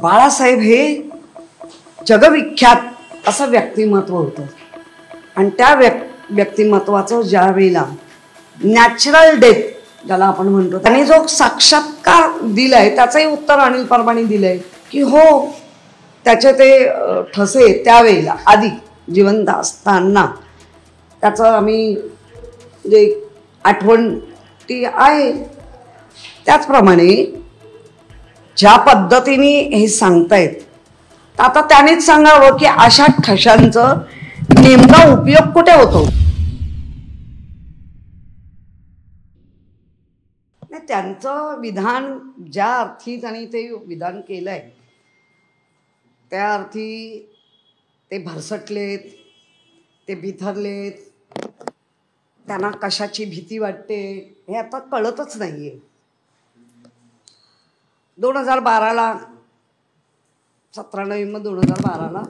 बाळासाहेब हे जगविख्यात असं व्यक्तिमत्व होतं आणि त्या व्यक्तिमत्वाचं ज्या वेळेला नॅचरल डेथ ज्याला आपण म्हणतो त्यांनी जो साक्षात्कार दिलाय त्याचंही उत्तर अनिल परबांनी दिलंय की हो त्याचे ते ठसे त्यावेळेला आधी जिवंत असताना त्याचं आम्ही जे आठवण ती आहे त्याचप्रमाणे ज्या पद्धतीने हे सांगतायत तर आता त्यानेच सांगावं की अशा ठशांचं नेमका उपयोग कुठे होतो. त्यांचं विधान ज्या अर्थी त्यांनी ते विधान केलंय त्या अर्थी ते भरसटलेत, ते बिथरलेत, त्यांना कशाची भीती वाटते हे आता कळतच नाहीये. 2012ला 17 नोव्हेंबर 2012ला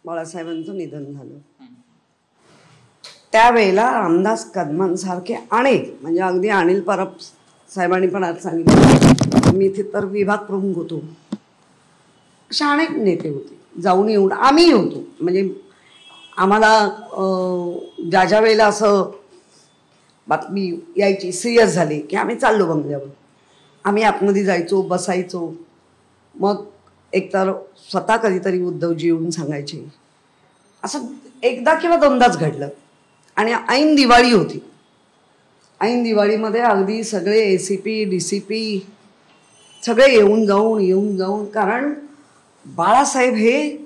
बाळासाहेबांचं निधन झालं. त्यावेळेला रामदास कदमांसारखे अनेक म्हणजे अगदी अनिल परब साहेबांनी पण आज सांगितलं मी इथे तर विभाग प्रमुख होतो अशा अनेक नेते होते जाऊन येऊन आम्ही होतो म्हणजे आम्हाला ज्या वेळेला असं बातमी यायची सिरियस झाली की आम्ही चाललो बंगल्यावर आम्ही आतमध्ये जायचो बसायचो मग एकतर स्वतः कधीतरी उद्धवजी येऊन सांगायचे असं एकदा किंवा दोनदाच घडलं. आणि ऐन दिवाळी होती. ऐन दिवाळीमध्ये अगदी सगळे ACP DCP सगळे येऊन जाऊन कारण बाळासाहेब हे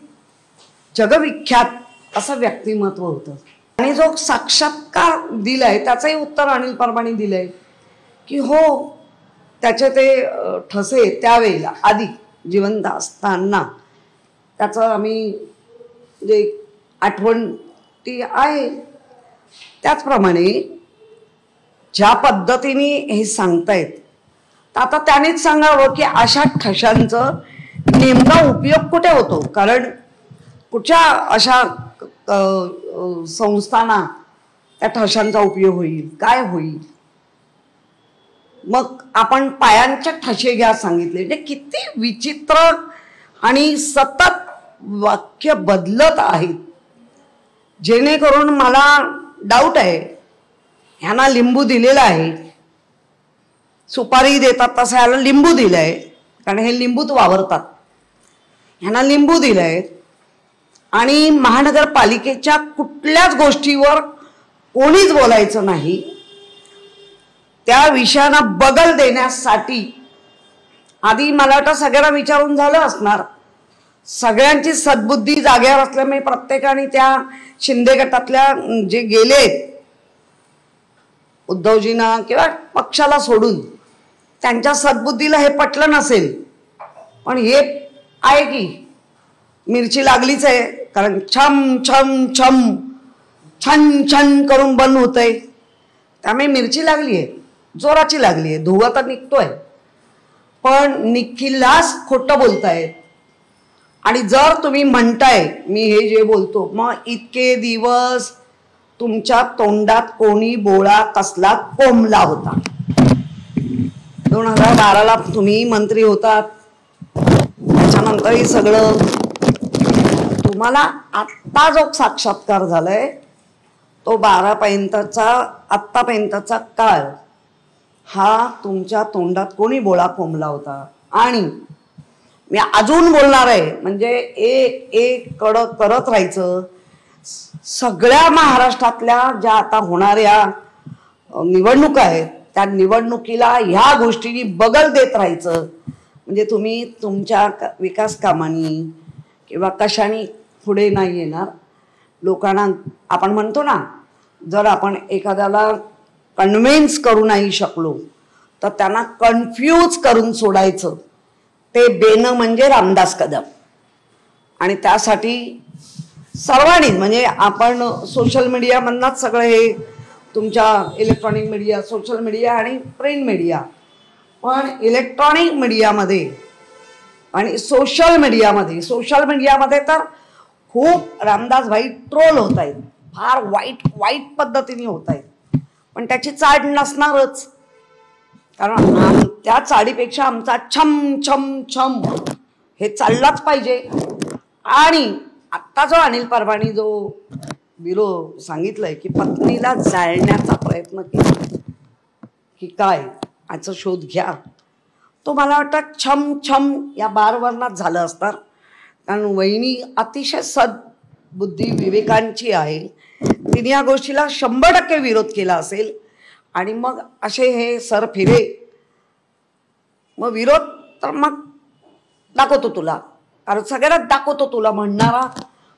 जगविख्यात असं व्यक्तिमत्व होतं आणि जो साक्षात्कार दिलाय त्याचंही उत्तर अनिल परबांनी दिलंय की हो त्याचे ते ठसे त्यावेळेला आधी जिवंत असताना त्याचं आम्ही जे आठवण ती आहे त्याचप्रमाणे ज्या पद्धतीने हे सांगतायत तर आता त्यानेच सांगावं की अशा ठशांचं नेमका उपयोग कुठे होतो. कारण कुठच्या अशा संस्थांना त्या ठशांचा उपयोग होईल काय होईल. मग आपण पायांचे ठसे घ्या सांगितले म्हणजे किती विचित्र आणि सतत वाक्य बदलत आहेत जेणेकरून मला डाऊट आहे ह्यांना लिंबू दिलेला आहे सुपारी देतात तसं ह्याला लिंबू दिलंय कारण हे लिंबूत वावरतात ह्यांना लिंबू दिलंय आणि महानगरपालिकेच्या कुठल्याच गोष्टीवर कोणीच बोलायचं नाही त्या विषयांना बगल देण्यासाठी आधी मला वाटतं सगळ्यांना विचारून झालं असणार सगळ्यांची सद्बुद्धी जाग्यावर असल्यामुळे प्रत्येकाने त्या शिंदे गटातल्या जे गेलेत उद्धवजींना किंवा पक्षाला सोडून त्यांच्या सद्बुद्धीला हे पटलं नसेल पण हे आहे की मिरची लागलीच आहे कारण छम छम छम छन छन करून बंद होतंय त्यामुळे मिरची लागली आहे जोराची लागली आहे धुवा तर निघतोय पण निखिलास खोटं बोलतायत. आणि जर तुम्ही म्हणताय मी हे जे बोलतो मग इतके दिवस तुमच्या तोंडात कोणी बोळा कसला कोंबला होता. 2012ला तुम्ही मंत्री होतात त्याच्यानंतरही सगळं तुम्हाला आत्ता जो साक्षात्कार झालाय तो 12पर्यंतचा आत्तापर्यंतचा काळ हा तुमच्या तोंडात कोणी बोळा कोंबला होता. आणि मी अजून बोलणार आहे म्हणजे एक कडक करत राहायचं. सगळ्या महाराष्ट्रातल्या ज्या आता होणाऱ्या निवडणुका आहेत त्या निवडणुकीला ह्या गोष्टींनी बगल देत राहायचं म्हणजे तुम्ही तुमच्या विकास कामांनी किंवा कशाने पुढे नाही येणार. लोकांना आपण म्हणतो ना जर आपण एखाद्याला कन्व्हिन्स करू नाही शकलो तर त्यांना कन्फ्यूज करून सोडायचं ते बेनं म्हणजे रामदास कदम. आणि त्यासाठी सर्वांनी म्हणजे आपण सोशल मीडियामधनंच सगळं हे तुमच्या इलेक्ट्रॉनिक मीडिया सोशल मीडिया आणि प्रिंट मीडिया पण इलेक्ट्रॉनिक मीडियामध्ये आणि सोशल मीडियामध्ये तर खूप रामदास भाई ट्रोल होत आहेत फार वाईट पद्धतीने होत आहेत पण त्याची चाड नसणारच कारण त्या चाडीपेक्षा आमचा छम छम छम हे चाललाच पाहिजे. आणि आत्ता जो अनिल परबानी जो विरोध सांगितलंय की पत्नीला जाळण्याचा प्रयत्न केला की काय याचा शोध घ्या, तो मला वाटतं छम छम या बारवर्णात झालं असणार. कारण वहिनी अतिशय सद्बुद्धी विवेकांची आहे, तिने या गोष्टीला 100% विरोध केला असेल. आणि मग असे हे सर फिरे, मग विरोध तर मग दाखवतो तुला, कारण सगळ्यात दाखवतो तुला म्हणणारा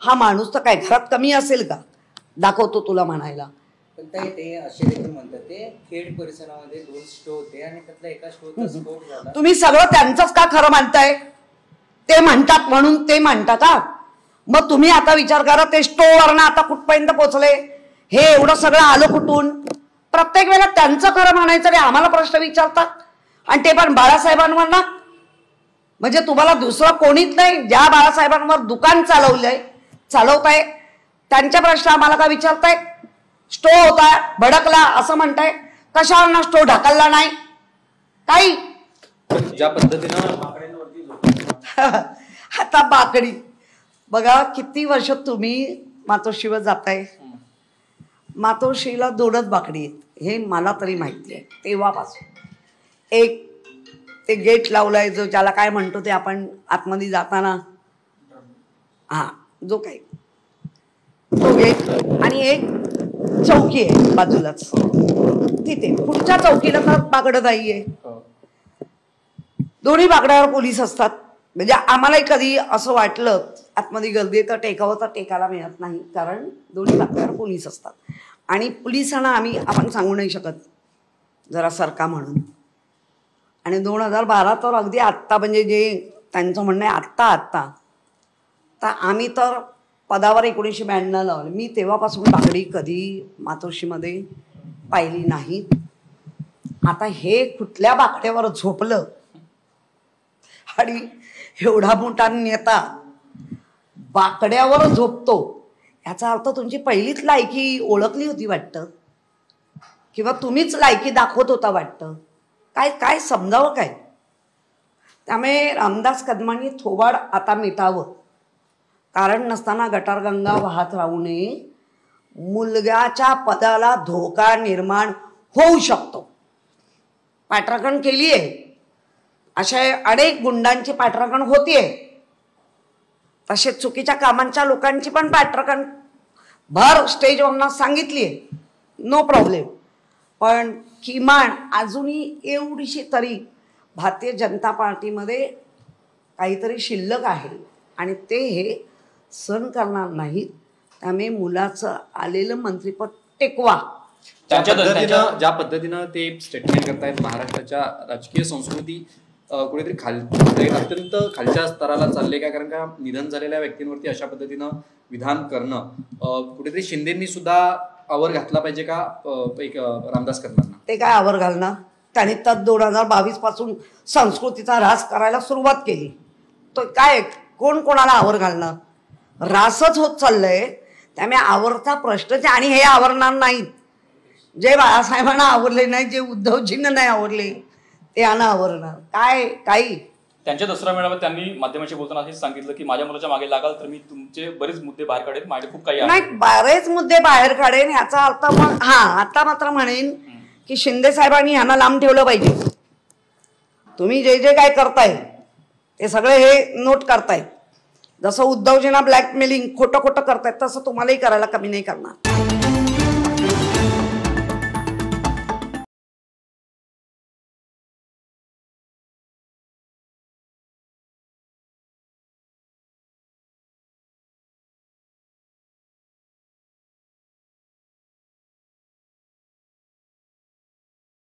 हा माणूस तर काय घरात कमी असेल का दाखवतो तुला म्हणायला. पण ते असे देखील म्हणतात ते खेड परिसरामध्ये 2 स्टो होते आणि त्यातला एका स्टोचा स्फोट झाला. तुम्ही सगळं त्यांचंच का खरं मानताय? ते म्हणतात म्हणून ते म्हणता का? मग तुम्ही आता विचार करा, ते स्टोवरनं आता कुठपर्यंत पोहोचले, हे एवढं सगळं आलं कुठून? प्रत्येक वेळेला त्यांचं खरं म्हणायचं रे आम्हाला प्रश्न विचारतात, आणि ते पण बाळासाहेबांवर ना. म्हणजे तुम्हाला दुसरं कोणीच नाही, ज्या बाळासाहेबांवर दुकान चालवताय त्यांच्या प्रश्न आम्हाला का विचारताय? स्टो होता भडकला असं म्हणताय, कशावर स्टो ढकलला नाही काही? ज्या पद्धतीनं आता बाकडी बघा, किती वर्ष तुम्ही मातोश्रीवर जाताय. मातोश्रीला 2च बाकडी आहेत हे मला तरी माहिती आहे तेव्हापासून. एक ते गेट लावलाय जो ज्याला काय म्हणतो ते आपण आतमध्ये जाताना, हा जो काही तो गेट, आणि एक चौकी आहे बाजूलाच, तिथे पुढच्या चौकीला तर बाकडं नाही आहे. दोन्ही बाकड्यावर पोलीस असतात. म्हणजे आम्हालाही कधी असं वाटलं आतमध्ये गर्दी तर टेकावं तर टेकायला मिळत नाही, कारण दोन्ही बाकड्यावर पोलीस असतात. आणि पोलिसांना आपण सांगू नाही शकत जरा सरका म्हणून. आणि 2012 तर अगदी आत्ता, म्हणजे जे त्यांचं म्हणणं आहे आत्ता तर आम्ही तर पदावर 1992 लावलं. मी तेव्हापासून बाकडी कधी मातोश्रीमध्ये पाहिली नाही. आता हे कुठल्या बाकड्यावर झोपलं आणि एवढा मोठा नेता बाकड्यावर झोपतो, याचा अर्थ तुमची पहिलीच लायकी ओळखली होती वाटतं, किंवा तुम्हीच लायकी दाखवत होता वाटतं. काय समजावं काय? त्यामुळे रामदास कदमांनी थोबाड आता मिटावं. कारण नसताना गटारगंगा वाहत राहू नये. मुलग्याच्या पदाला धोका निर्माण होऊ शकतो. पाठराखण केली आहे, अशा अनेक गुंडांची पाठराखण होतीये, तसेच चुकीच्या कामांच्या लोकांची पण पाठराखण भर स्टेजवरनं सांगितली आहे, नो प्रॉब्लेम. पण किमान अजूनही एवढीशी तरी भारतीय जनता पार्टीमध्ये काहीतरी शिल्लक आहे, आणि ते हे सहन करणार नाहीत. त्यामुळे मुलाचं आलेलं मंत्रिपद टेकवा. ज्या पद्धतीनं ते स्टेटमेंट करतायत, महाराष्ट्राच्या राजकीय संस्कृती कुठेतरी अत्यंत खालच्या स्तराला चालले का? कारण का निधन झालेल्या व्यक्तींवरती अशा पद्धतीनं विधान करणं, कुठेतरी शिंदेंनी सुद्धा आवर घातला पाहिजे का एक रामदास कदमांना? ते काय आवर घालणार? त्यांनी तर 2022 पासून संस्कृतीचा ऱ्हास करायला सुरुवात केली. तो काय कोण कोणाला आवर घालणार? ऱ्हासच होत चाललंय. त्यामुळे आवरचा प्रश्नच. आणि हे आवरणार नाहीत. जे बाळासाहेबांना आवरले नाही, जे उद्धवजींना नाही आवरले, ते यांना आवरणार काय? काही त्यांच्या दसरा मेळाव्यात त्यांनी माध्यमांशी बोलताना हेच सांगितलं की माझ्या मुलाच्या मागे लागाल तर मी तुमचे बरेच मुद्दे बाहेर काढेन, माझे खूप काही नाही, बरेच मुद्दे बाहेर काढेन. याचा अर्थ मग आता मात्र म्हणेन की शिंदे साहेबांनी यांना लांब ठेवलं पाहिजे. तुम्ही जे जे काय करताय ते सगळे हे नोट करताय. जसं उद्धवजींना ब्लॅकमेलिंग खोटं करतायत, तसं तुम्हालाही करायला कमी नाही करणार.